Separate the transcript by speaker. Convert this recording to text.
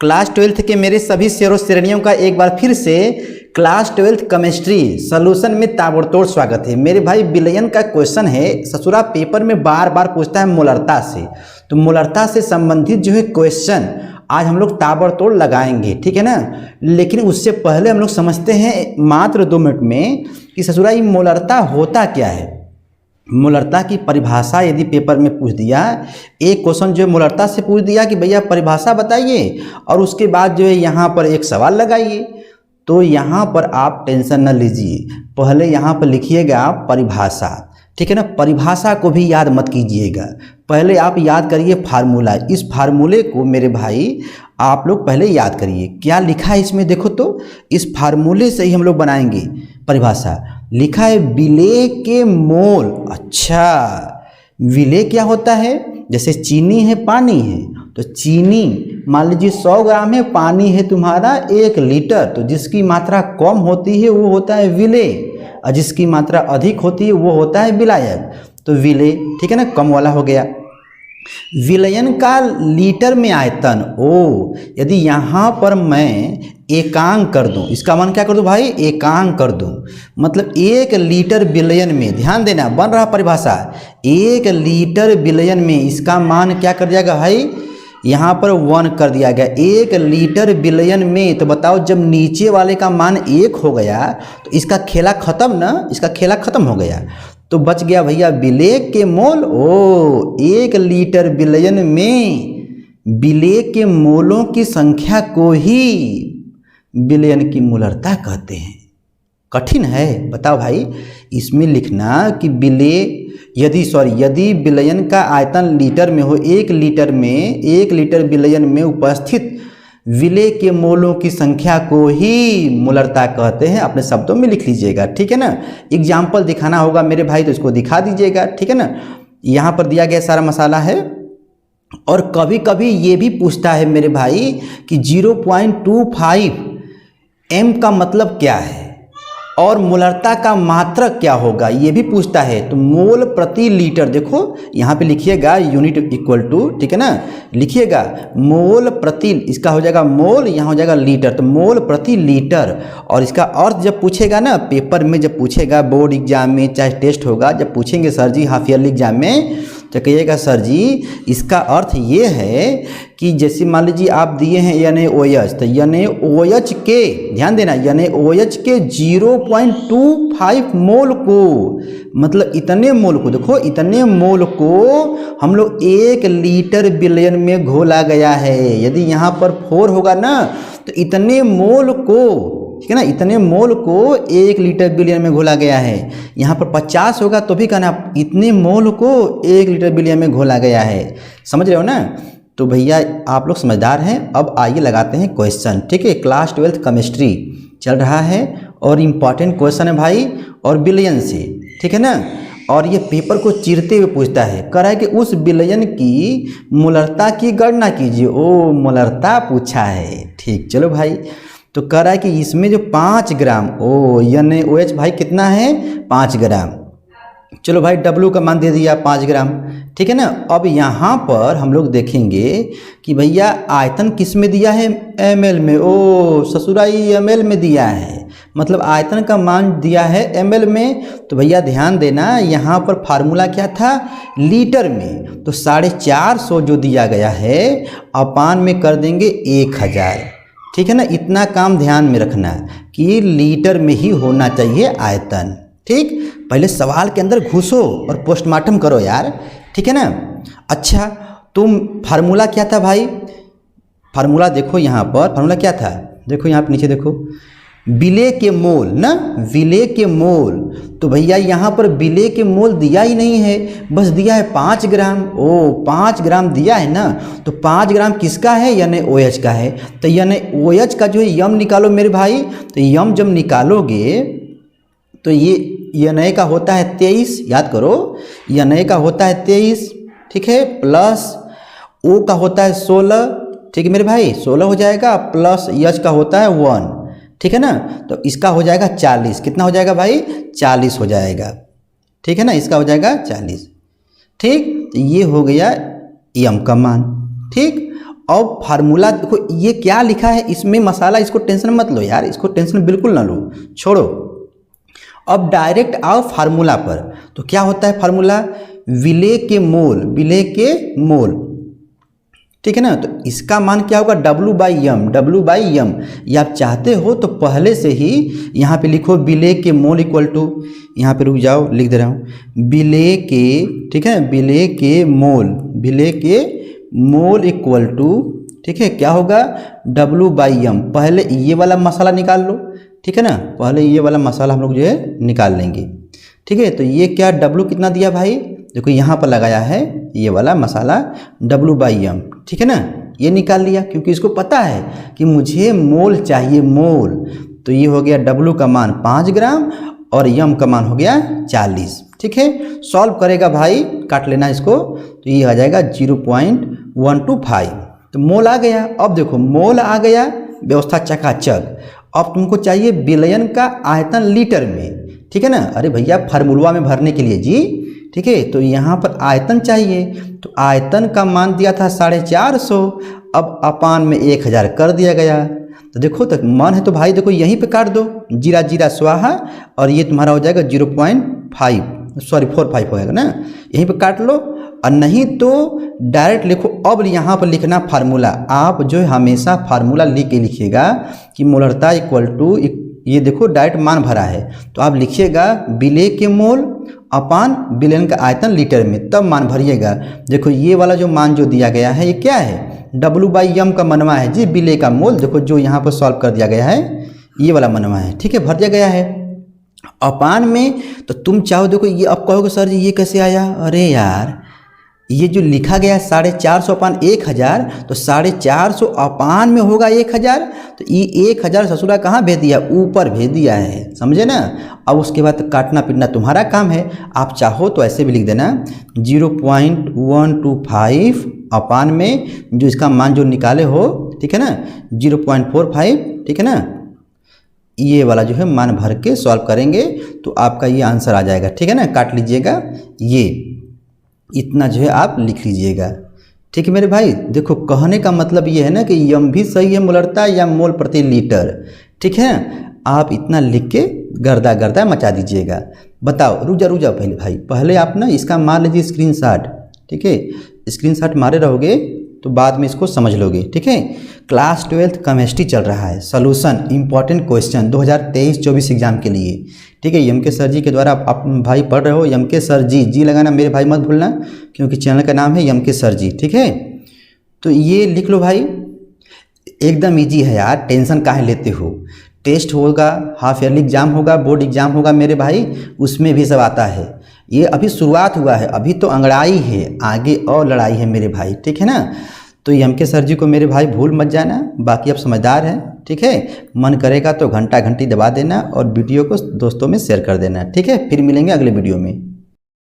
Speaker 1: Class 12th के मेरे सभी शेरों श्रेणियों का एक बार फिर से क्लास 12th केमिस्ट्री सॉल्यूशन में ताबड़तोड़ स्वागत है। मेरे भाई विलयन का क्वेश्चन है, ससुरा पेपर में बार बार पूछता है मोलरता से, तो मोलरता से संबंधित जो है क्वेश्चन आज हम लोग ताबड़तोड़ लगाएंगे, ठीक है ना। लेकिन उससे पहले हम लोग समझते हैं मात्र 2 मिनट में कि ससुरा ये मोलरता होता क्या है। मोलरता की परिभाषा यदि पेपर में पूछ दिया, एक क्वेश्चन जो है मोलरता से पूछ दिया कि भैया परिभाषा बताइए, और उसके बाद जो है यहाँ पर एक सवाल लगाइए, तो यहाँ पर आप टेंशन न लीजिए, पहले यहाँ पर लिखिएगा परिभाषा, ठीक है ना। परिभाषा को भी याद मत कीजिएगा, पहले आप याद करिए फार्मूला। इस फार्मूले को मेरे भाई आप लोग पहले याद करिए, क्या लिखा है इसमें देखो तो, इस फार्मूले से ही हम लोग बनाएंगे परिभाषा। लिखा है विलेय के मोल। अच्छा, विलेय क्या होता है, जैसे चीनी है पानी है, तो चीनी मान लीजिए 100 ग्राम है, पानी है तुम्हारा 1 लीटर, तो जिसकी मात्रा कम होती है वो होता है विलेय, और जिसकी मात्रा अधिक होती है वो होता है विलायक। तो विलेय, ठीक है ना, कम वाला हो गया। विलयन का लीटर में आयतन, यदि यहाँ पर मैं एकांक कर दूं, इसका मान क्या कर दूं भाई, एकांक कर दूं, मतलब 1 लीटर विलयन में, ध्यान देना बन रहा परिभाषा, 1 लीटर विलयन में इसका मान क्या कर जाएगा भाई, यहाँ पर 1 कर दिया गया। 1 लीटर विलयन में, तो बताओ जब नीचे वाले का मान 1 हो गया तो इसका खेला खत्म ना, इसका खेला खत्म हो गया, तो बच गया भैया विलेय के मोल। 1 लीटर विलयन में विलेय के मोलों की संख्या को ही विलयन की मोलरता कहते हैं। कठिन है, बताओ भाई, इसमें लिखना कि विलेय यदि विलयन का आयतन लीटर में हो, 1 लीटर में, 1 लीटर विलयन में उपस्थित विलेय के मोलों की संख्या को ही मोलरता कहते हैं। अपने शब्दों में लिख लीजिएगा, ठीक है ना। एग्जाम्पल दिखाना होगा मेरे भाई तो इसको दिखा दीजिएगा, ठीक है ना। यहाँ पर दिया गया सारा मसाला है, और कभी कभी ये भी पूछता है मेरे भाई कि 0.25 m का मतलब क्या है, और मोलरता का मात्रक क्या होगा, ये भी पूछता है। तो मोल प्रति लीटर, देखो यहाँ पे लिखिएगा यूनिट इक्वल टू, ठीक है ना, लिखिएगा मोल प्रति, इसका हो जाएगा मोल, यहाँ हो जाएगा लीटर, तो मोल प्रति लीटर। और इसका अर्थ जब पूछेगा ना पेपर में, जब पूछेगा बोर्ड एग्जाम में, चाहे टेस्ट होगा, जब पूछेंगे सर जी हाफ ईयरली एग्जाम में, तो कहिएगा सर जी इसका अर्थ ये है कि जैसे मान लीजिए आप दिए हैं NaOH, तो NaOH के, ध्यान देना, NaOH के 0.25 मोल को, मतलब इतने मोल को, देखो इतने मोल को हम लोग 1 लीटर विलयन में घोला गया है। यदि यहाँ पर 4 होगा ना तो इतने मोल को, ठीक है ना, इतने मोल को 1 लीटर विलयन में घोला गया है। यहाँ पर 50 होगा तो भी कहना इतने मोल को 1 लीटर विलयन में घोला गया है। समझ रहे हो ना। तो भैया आप लोग समझदार हैं। अब आइए लगाते हैं क्वेश्चन, ठीक है। क्लास 12th केमिस्ट्री चल रहा है और इम्पॉर्टेंट क्वेश्चन है भाई, और विलयन से, ठीक है ना। और ये पेपर को चीरते हुए पूछता है, कह रहा है कि उस विलयन की मोलरता की गणना कीजिए। मोलरता पूछा है, ठीक, चलो भाई। तो कह रहा है कि इसमें जो 5 ग्राम NaOH भाई कितना है, 5 ग्राम। चलो भाई W का मान दे दिया 5 ग्राम, ठीक है ना। अब यहाँ पर हम लोग देखेंगे कि भैया आयतन किस में दिया है, ml में। ससुराई ml में दिया है, मतलब आयतन का मान दिया है ml में। तो भैया ध्यान देना, यहाँ पर फार्मूला क्या था, लीटर में, तो 450 जो दिया गया है अपान में कर देंगे 1000, ठीक है ना। इतना काम ध्यान में रखना कि लीटर में ही होना चाहिए आयतन, ठीक। पहले सवाल के अंदर घुसो और पोस्टमार्टम करो यार, ठीक है ना। अच्छा, तुम फार्मूला क्या था भाई, फार्मूला देखो यहाँ पर, फार्मूला क्या था, देखो यहाँ पर नीचे देखो, विलेय के मोल ना, विलेय के मोल। तो भैया यहाँ पर विलेय के मोल दिया ही नहीं है, बस दिया है 5 ग्राम। 5 ग्राम दिया है ना, तो 5 ग्राम किसका है, NaOH का है। तो NaOH का जो है यम निकालो मेरे भाई, तो यम जब निकालोगे तो ये Na का होता है 23, याद करो, Na का होता है 23, ठीक है, प्लस O का होता है 16, ठीक है मेरे भाई, 16 हो जाएगा, प्लस H का होता है 1, ठीक है ना। तो इसका हो जाएगा 40, कितना हो जाएगा भाई, 40 हो जाएगा, ठीक है ना, इसका हो जाएगा 40, ठीक। तो ये हो गया यम का मान, ठीक। अब फार्मूला देखो ये क्या लिखा है इसमें मसाला, इसको टेंशन मत लो यार, इसको टेंशन बिल्कुल ना लो, छोड़ो। अब डायरेक्ट आओ फार्मूला पर। तो क्या होता है फार्मूला, विले के मोल, विले के मोल, ठीक है ना। तो इसका मान क्या होगा, W by M, W by M. ये आप चाहते हो तो पहले से ही यहाँ पे लिखो विले के मोल इक्वल टू, यहाँ पे रुक जाओ लिख दे रहा हूँ, विले के, ठीक है, विले के मोल, विले के मोल इक्वल टू, ठीक है, क्या होगा, W बाई एम। पहले ये वाला मसाला निकाल लो, ठीक है ना, पहले ये वाला मसाला हम लोग जो है निकाल लेंगे, ठीक है। तो ये क्या W कितना दिया भाई, देखो यहाँ पर लगाया है ये वाला मसाला W बाई एम, ठीक है ना, ये निकाल लिया क्योंकि इसको पता है कि मुझे मोल चाहिए, मोल। तो ये हो गया W का मान 5 ग्राम और एम का मान हो गया 40, ठीक है। सॉल्व करेगा भाई, काट लेना इसको, तो ये आ जाएगा 0.125। तो मोल आ गया। अब देखो मोल आ गया, व्यवस्था चकाचक। अब तुमको चाहिए विलयन का आयतन लीटर में, ठीक है ना। अरे भैया फार्मूला में भरने के लिए जी, ठीक है। तो यहाँ पर आयतन चाहिए, तो आयतन का मान दिया था 450, अब अपान में 1000 कर दिया गया। तो देखो तक मान है तो भाई देखो यहीं पे काट दो, जीरा जीरा स्वाहा, और ये तुम्हारा हो जाएगा 0.45 हो जाएगा ना, यहीं पे काट लो। और नहीं तो डायरेक्ट लिखो। अब यहाँ पर लिखना फार्मूला, आप जो है हमेशा फार्मूला लिख के लिखिएगा कि मोलरता इक्वल टू, ये देखो डायरेक्ट मान भरा है, तो आप लिखिएगा विले के मोल अपान विलयन का आयतन लीटर में, तब मान भरिएगा। देखो ये वाला जो मान जो दिया गया है ये क्या है, W बाई एम का मनवा है जी, विले का मोल। देखो जो यहाँ पर सॉल्व कर दिया गया है ये वाला मनवा है, ठीक है, भर दिया गया है अपान में। तो तुम चाहो देखो ये, अब कहोगे सर जी ये कैसे आया, अरे यार ये जो लिखा गया है 450 अपान 1000, तो 450 अपान में होगा 1000, तो ये 1000 ससुरा कहाँ भेज दिया, ऊपर भेज दिया है, समझे ना। अब उसके बाद काटना पीटना तुम्हारा काम है, आप चाहो तो ऐसे भी लिख देना 0.125 अपान में जो इसका मान जो निकाले हो, ठीक है ना, 0.45, ठीक है ना। ये वाला जो है मान भर के सॉल्व करेंगे तो आपका ये आंसर आ जाएगा, ठीक है ना। काट लीजिएगा, ये इतना जो है आप लिख लीजिएगा, ठीक है मेरे भाई। देखो कहने का मतलब ये है ना कि यम भी सही है मोलरता या मोल प्रति लीटर, ठीक है। आप इतना लिख के गर्दा गर्दा मचा दीजिएगा। बताओ, रुक जा पहले भाई, पहले आप ना इसका मार लीजिए स्क्रीनशॉट, ठीक है। स्क्रीनशॉट मारे रहोगे तो बाद में इसको समझ लोगे, ठीक है। क्लास 12th केमिस्ट्री चल रहा है, सॉल्यूशन इंपॉर्टेंट क्वेश्चन 2023-24 एग्जाम के लिए, ठीक है। एम के सर जी के द्वारा आप भाई पढ़ रहे हो, एम के सर जी लगाना मेरे भाई मत भूलना, क्योंकि चैनल का नाम है एम के सर जी, ठीक है। तो ये लिख लो भाई, एकदम इजी है यार, टेंशन काहे लेते हो। टेस्ट होगा, हाफ ईयरली एग्जाम होगा, बोर्ड एग्जाम होगा मेरे भाई, उसमें भी सब आता है। ये अभी शुरुआत हुआ है, अभी तो अंगड़ाई है, आगे और लड़ाई है मेरे भाई, ठीक है ना। तो एम के सर जी को मेरे भाई भूल मत जाना, बाकी आप समझदार हैं, ठीक है। मन करेगा तो घंटी दबा देना और वीडियो को दोस्तों में शेयर कर देना, ठीक है। फिर मिलेंगे अगले वीडियो में।